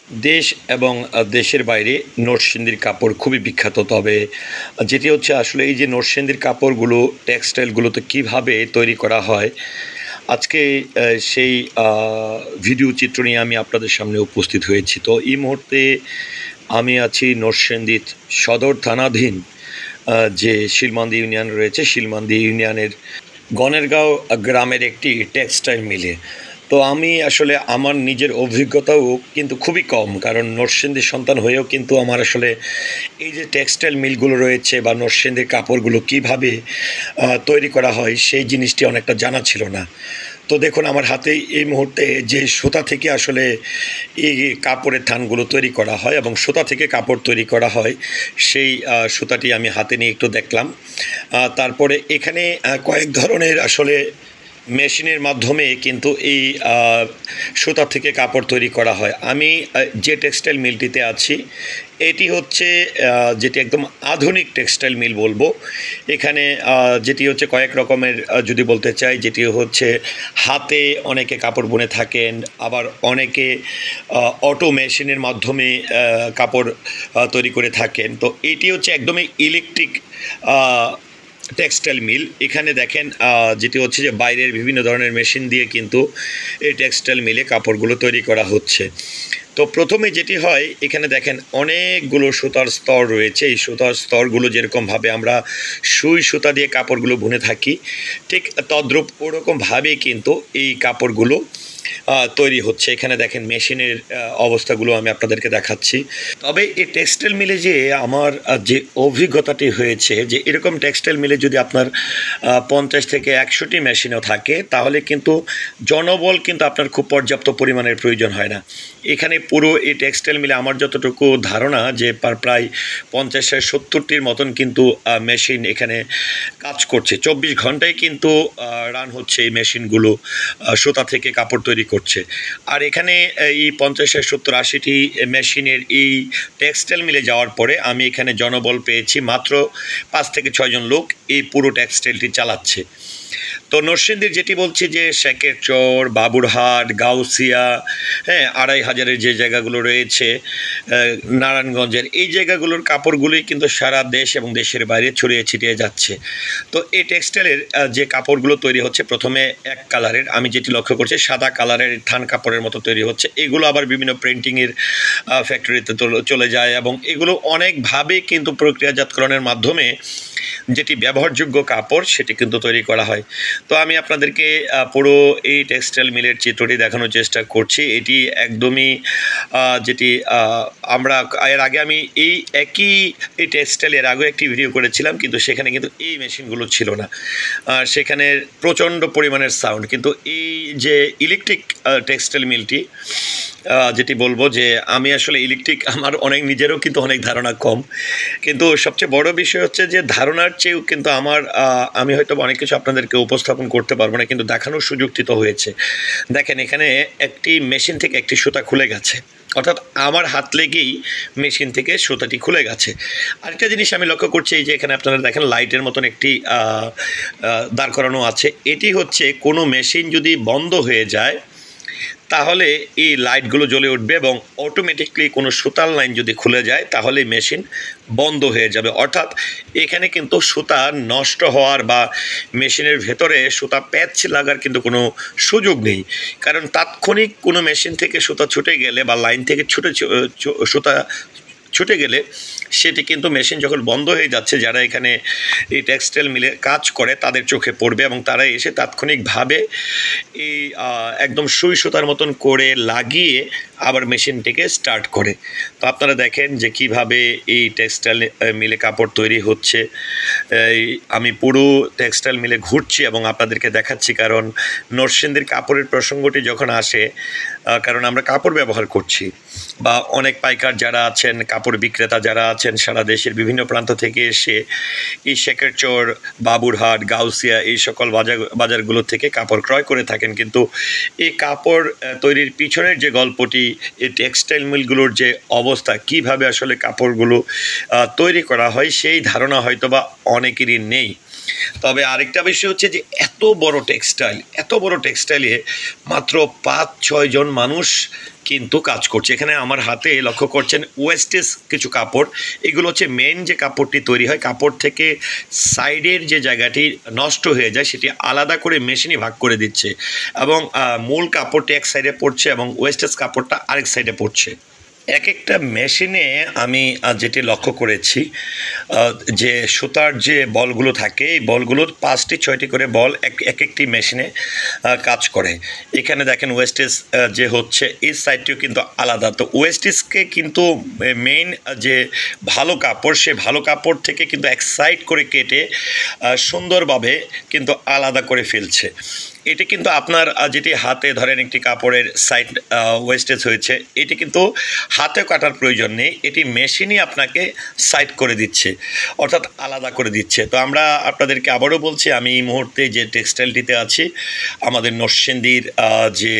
দেশ এবং দেশের বাইরে নরসিংদীর কাপড় খুবই বিখ্যাত। তবে যেটি হচ্ছে আসলে এই যে নরসিংদীর কাপড়গুলো টেক্সটাইলগুলোতে কীভাবে তৈরি করা হয়, আজকে সেই ভিডিও চিত্র নিয়ে আমি আপনাদের সামনে উপস্থিত হয়েছি। তো এই মুহূর্তে আমি আছি নরসিংদীর সদর থানাধীন যে শিলমান্দি ইউনিয়ন রয়েছে, শিলমান্দি ইউনিয়নের গনেরগাঁও গ্রামের একটি টেক্সটাইল মিলে। তো আমি আসলে আমার নিজের অভিজ্ঞতাও কিন্তু খুবই কম, কারণ নরসিংদীর সন্তান হয়েও কিন্তু আমার আসলে এই যে টেক্সটাইল মিলগুলো রয়েছে বা নরসিংদীর কাপড়গুলো কীভাবে তৈরি করা হয় সেই জিনিসটি অনেকটা জানা ছিল না। তো দেখুন আমার হাতে এই মুহূর্তে যে সুতা থেকে আসলে এই কাপড়ের থানগুলো তৈরি করা হয় এবং সুতা থেকে কাপড় তৈরি করা হয়, সেই সুতাটি আমি হাতে নিয়ে একটু দেখলাম। তারপরে এখানে কয়েক ধরনের আসলে মেশিনের মাধ্যমে কিন্তু এই সুতা থেকে কাপড় তৈরি করা হয়। আমি যে টেক্সটাইল মিলটিতে আছি এটি হচ্ছে যেটি একদম আধুনিক টেক্সটাইল মিল বলবো। এখানে যেটি হচ্ছে কয়েক রকমের যদি বলতে চাই, যেটি হচ্ছে হাতে অনেকে কাপড় বুনে থাকেন, আবার অনেকে অটো মেশিনের মাধ্যমে কাপড় তৈরি করে থাকেন। তো এটি হচ্ছে একদমই ইলেকট্রিক টেক্সটাইল মিল। এখানে দেখেন যেটি হচ্ছে যে বাইরের বিভিন্ন ধরনের মেশিন দিয়ে কিন্তু এই টেক্সটাইল মিলে কাপড়গুলো তৈরি করা হচ্ছে। তো প্রথমে যেটি হয়, এখানে দেখেন অনেকগুলো সুতার স্তর রয়েছে। এই সুতার স্তরগুলো যেরকমভাবে আমরা সুই সুতা দিয়ে কাপড়গুলো বুনে থাকি, ঠিক তদ্রূপ ওরকমভাবেই কিন্তু এই কাপড়গুলো তৈরি হচ্ছে। এখানে দেখেন মেশিনের অবস্থাগুলো আমি আপনাদেরকে দেখাচ্ছি। তবে এই টেক্সটাইল মিলে যে আমার যে অভিজ্ঞতাটি হয়েছে, যে এরকম টেক্সটাইল মিলে যদি আপনার 50 থেকে 100টি মেশিনও থাকে, তাহলে কিন্তু জনবল কিন্তু আপনার খুব পর্যাপ্ত পরিমাণের প্রয়োজন হয় না। এখানে পুরো এই টেক্সটাইল মিলে আমার যতটুকু ধারণা যে প্রায় 50-70টির মতন কিন্তু মেশিন এখানে কাজ করছে। 24 ঘন্টায় কিন্তু রান হচ্ছে এই মেশিনগুলো, সুতা থেকে কাপড় তৈরি করছে। আর এখানে এই 50-70-80টি মেশিনের এই টেক্সটাইল মিলে যাওয়ার পরে আমি এখানে জনবল পেয়েছি মাত্র 5 থেকে 6 জন লোক এই পুরো টেক্সটাইলটি চালাচ্ছে। তো নরসিংদীর যেটি বলছি যে শেকেরচর, বাবুরহাট, গাউসিয়া, হ্যাঁ, 2500-এর যে জায়গাগুলো রয়েছে, নারায়ণগঞ্জের এই জায়গাগুলোর কাপড়গুলোই কিন্তু সারা দেশ এবং দেশের বাইরে ছড়িয়ে ছিটিয়ে যাচ্ছে। তো এই টেক্সটাইলের যে কাপড়গুলো তৈরি হচ্ছে প্রথমে এক কালারের, আমি যেটি লক্ষ্য করছি সাদা কালারের থান কাপড়ের মতো তৈরি হচ্ছে। এগুলো আবার বিভিন্ন প্রিন্টিংয়ের ফ্যাক্টরিতে চলে যায় এবং এগুলো অনেকভাবে কিন্তু প্রক্রিয়াজাতকরণের মাধ্যমে যেটি ব্যবহারযোগ্য কাপড় সেটি কিন্তু তৈরি করা হয়। তো আমি আপনাদেরকে পুরো এই টেক্সটাইল মিলের চিত্রটি দেখানোর চেষ্টা করছি। এটি একদমই যেটি আমরা এর আগে আমি এই টেক্সটাইল এর আগেও একটি ভিডিও করেছিলাম, কিন্তু সেখানে কিন্তু এই মেশিনগুলো ছিল না। সেখানে প্রচণ্ড পরিমাণের সাউন্ড, কিন্তু এই যে ইলেকট্রিক টেক্সটাইল মিলটি যেটি বলবো যে আমি আসলে ইলেকট্রিক আমার অনেক নিজেরও কিন্তু অনেক ধারণা কম, কিন্তু সবচেয়ে বড় বিষয় হচ্ছে যে ধারণার চেয়েও কিন্তু আমি হয়তো অনেক কিছু আপনাদেরকে উপস্থাপন করতে পারবো না, কিন্তু দেখানোর সুযোগটি তো হয়েছে। দেখেন এখানে একটি মেশিন থেকে একটি সুতা খুলে গেছে, অর্থাৎ আমার হাত লেগেই মেশিন থেকে সুতাটি খুলে গেছে। আরেকটা জিনিস আমি লক্ষ্য করছি, এই যে এখানে আপনারা দেখেন লাইটের মতন একটি দাঁড় করানো আছে। এটি হচ্ছে কোনো মেশিন যদি বন্ধ হয়ে যায় তাহলে এই লাইটগুলো জ্বলে উঠবে এবং অটোমেটিকলি কোনো সুতার লাইন যদি খুলে যায় তাহলে মেশিন বন্ধ হয়ে যাবে। অর্থাৎ এখানে কিন্তু সুতা নষ্ট হওয়ার বা মেশিনের ভেতরে সুতা প্যাচ লাগার কিন্তু কোনো সুযোগ নেই, কারণ তাৎক্ষণিক কোনো মেশিন থেকে সুতা ছুটে গেলে বা লাইন থেকে সুতা ছুটে গেলে সেটি কিন্তু মেশিন যখন বন্ধ হয়ে যাচ্ছে, যারা এখানে এই টেক্সটাইল মিলে কাজ করে তাদের চোখে পড়বে এবং তারা এসে তাৎক্ষণিকভাবে এই একদম সুই সুতার মতন করে লাগিয়ে আবার মেশিনটিকে স্টার্ট করে। তো আপনারা দেখেন যে কিভাবে এই টেক্সটাইল মিলে কাপড় তৈরি হচ্ছে। আমি পুরো টেক্সটাইল মিলে ঘুরছি এবং আপনাদেরকে দেখাচ্ছি, কারণ নরসিংদীর কাপড়ের প্রসঙ্গটি যখন আসে, কারণ আমরা কাপড় ব্যবহার করছি বা অনেক পাইকার যারা আছেন, কাপড় বিক্রেতা যারা আছেন সারা দেশের বিভিন্ন প্রান্ত থেকে এসে এই শেকেরচর, বাবুরহাট, গাউসিয়া এই সকল বাজারগুলো থেকে কাপড় ক্রয় করে থাকেন। কিন্তু এই কাপড় তৈরির পিছনের যে গল্পটি, এই টেক্সটাইল মিলগুলোর যে অবস্থা, কিভাবে আসলে কাপড়গুলো তৈরি করা হয় সেই ধারণা হয়তো বা অনেকেরই নেই। তবে আরেকটা বিষয় হচ্ছে যে এত বড় টেক্সটাইলে মাত্র 5-6 জন মানুষ কিন্তু কাজ করছে। এখানে আমার হাতে লক্ষ্য করছেন ওয়েস্টেজ কিছু কাপড়, এগুলো হচ্ছে মেন যে কাপড়টি তৈরি হয়, কাপড় থেকে সাইডের যে জায়গাটি নষ্ট হয়ে যায় সেটি আলাদা করে মেশিনে ভাগ করে দিচ্ছে, এবং মূল কাপড়টি এক সাইডে পড়ছে এবং ওয়েস্টেজ কাপড়টা আরেক সাইডে পড়ছে। এক একটা মেশিনে আমি যেটি লক্ষ্য করেছি যে সুতার যে বলগুলো থাকে, এই বলগুলোর 5টি-6টি করে বল এক একটি মেশিনে কাজ করে। এখানে দেখেন ওয়েস্টেজ যে হচ্ছে এই সাইডটিও কিন্তু আলাদা। তো ওয়েস্টেজকে কিন্তু মেইন যে ভালো কাপড়, সে ভালো কাপড় থেকে কিন্তু এক সাইড করে কেটে সুন্দরভাবে কিন্তু আলাদা করে ফেলছে। এটি কিন্তু আপনার যেটি হাতে ধরেন একটি কাপড়ের সাইড ওয়েস্টেজ হয়েছে, এটি কিন্তু হাতে কাটার প্রয়োজন নেই, এটি মেশিনই আপনাকে সাইড করে দিচ্ছে, অর্থাৎ আলাদা করে দিচ্ছে। তো আমরা আপনাদেরকে আবারও বলছি, আমি এই মুহূর্তে যে টেক্সটাইলটিতে আছি, আমাদের নরসিংদীর যে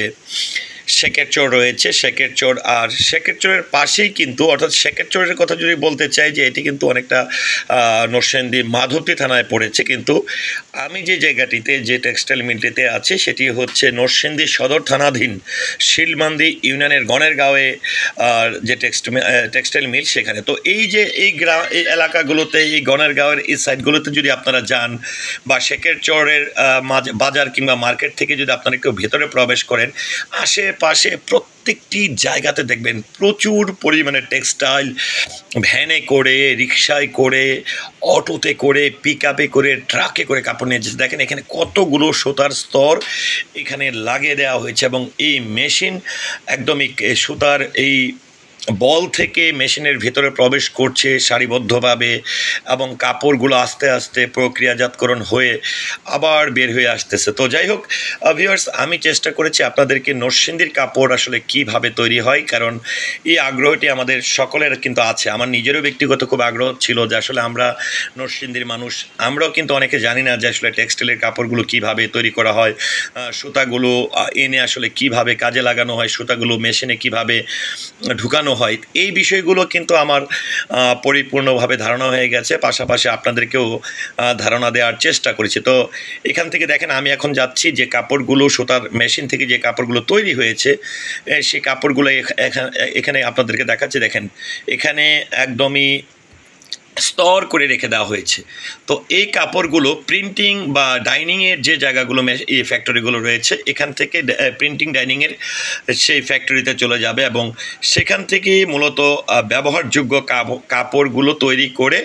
শেখের চর রয়েছে, শেখের চর, আর শেখের চরের পাশেই কিন্তু, অর্থাৎ শেখের চরের কথা যদি বলতে চাই যে এটি কিন্তু অনেকটা নরসিংদী মাধবদী থানায় পড়েছে, কিন্তু আমি যে জায়গাটিতে যে টেক্সটাইল মিলটিতে আছি সেটি হচ্ছে নরসিংদী সদর থানাধীন শিলমান্দি ইউনিয়নের গণেরগাঁওয়ে যে টেক্সটাইল মিল সেখানে। তো এই যে এই এলাকাগুলোতে, এই গণেরগাঁওয়ের এই সাইডগুলোতে যদি আপনারা যান, বা শেখের চরের বাজার কিংবা মার্কেট থেকে যদি আপনারা কেউ ভেতরে প্রবেশ করেন, আশেপাশে প্রত্যেকটি জায়গাতে দেখবেন প্রচুর পরিমাণে টেক্সটাইল ভ্যানে করে, রিকশায় করে, অটোতে করে, পিকআপে করে, ট্রাকে করে কাপড় নিয়ে যাচ্ছে। দেখেন এখানে কতগুলো সুতার স্তর এখানে লাগিয়ে দেওয়া হয়েছে, এবং এই মেশিন একদমই সুতার এই বল থেকে মেশিনের ভিতরে প্রবেশ করছে সারিবদ্ধভাবে, এবং কাপড়গুলো আস্তে আস্তে প্রক্রিয়াজাতকরণ হয়ে আবার বের হয়ে আসতেছে। তো যাই হোক ভিউয়ার্স, আমি চেষ্টা করেছি আপনাদেরকে নরসিংদীর কাপড় আসলে কিভাবে তৈরি হয়, কারণ এই আগ্রহটি আমাদের সকলের কিন্তু আছে। আমার নিজেরও ব্যক্তিগত খুব আগ্রহ ছিল যে আসলে আমরা নরসিংদীর মানুষ, আমরাও কিন্তু অনেকে জানি না যে আসলে টেক্সটাইলের কাপড়গুলো কিভাবে তৈরি করা হয়, সুতাগুলো এনে আসলে কিভাবে কাজে লাগানো হয়, সুতাগুলো মেশিনে কিভাবে ঢুকানো হয়, এই বিষয়গুলো কিন্তু আমার পরিপূর্ণভাবে ধারণা হয়ে গেছে। পাশাপাশি আপনাদেরকেও ধারণা দেওয়ার চেষ্টা করেছি। তো এখান থেকে দেখেন আমি এখন যাচ্ছি যে কাপড়গুলো সুতার মেশিন থেকে যে কাপড়গুলো তৈরি হয়েছে, সেই কাপড়গুলো এখানে আপনাদেরকে দেখাচ্ছি। দেখেন এখানে একদমই স্তর করে রেখে দেওয়া হয়েছে। তো এই কাপড়গুলো প্রিন্টিং বা ডাইনিংয়ের যে জায়গাগুলো এই ফ্যাক্টরিগুলো রয়েছে, এখান থেকে প্রিন্টিং ডাইনিংয়ের সেই ফ্যাক্টরিতে চলে যাবে, এবং সেখান থেকে মূলত ব্যবহারযোগ্য কাপড়গুলো তৈরি করে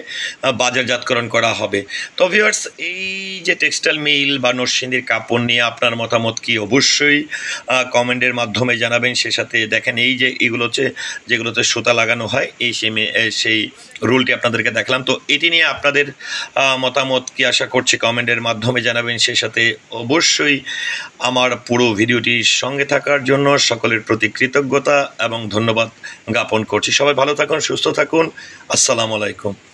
বাজারজাতকরণ করা হবে। তো ভিউয়ার্স, এই যে টেক্সটাইল মিল বা নরসিংদীর কাপড় নিয়ে আপনার মতামত কি, অবশ্যই কমেন্টের মাধ্যমে জানাবেন। সে সাথে দেখেন এই যে এগুলো হচ্ছে যেগুলোতে সুতা লাগানো হয়, এই সেই রুলটি আপনাদেরকে দেখলাম। তো এটি নিয়ে আপনাদের মতামত কি, আশা করছি কমেন্টের মাধ্যমে জানাবেন। সেই সাথে অবশ্যই আমার পুরো ভিডিওটির সঙ্গে থাকার জন্য সকলের প্রতি কৃতজ্ঞতা এবং ধন্যবাদ জ্ঞাপন করছি। সবাই ভালো থাকুন, সুস্থ থাকুন। আসসালামু আলাইকুম।